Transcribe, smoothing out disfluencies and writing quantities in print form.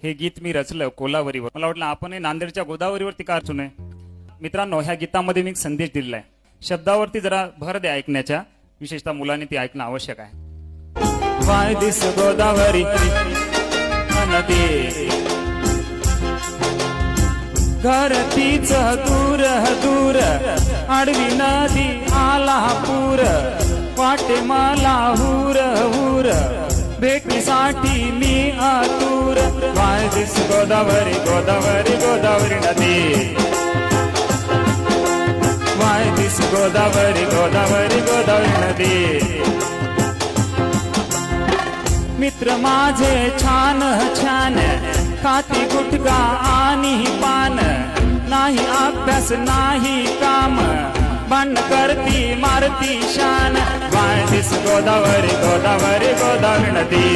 हे गीत मी रचलं कोलावरीवर. मला वाटलं आपण नांदेडच्या गोदावरीवरती का रचू नये. मित्रांनो, ह्या गीतामध्ये मी एक संदेश दिलेला आहे. शब्दावरती जरा भर द्या ऐकण्याच्या, विशेषतः मुलांनी ती ऐकणं आवश्यक आहे. वाय दिस गोदावरी नदी घर तीच दूर दूर, आडवी नदी आला पूर, वाटे मला हुर हुर, भेटीसाठी मी आतुर. वाय दिस गोदावरी गोदावरी गोदावरी नदी, वाय दिस गोदावरी गोदावरी गोदावरी नदी. मित्र माझे छान छान, खाती गुटखा आणि पान, नाही अभ्यास नाही काम, भांडण करती मारती शान. वाय दिस गोदावरी गोदावरी गोदावरी नदी.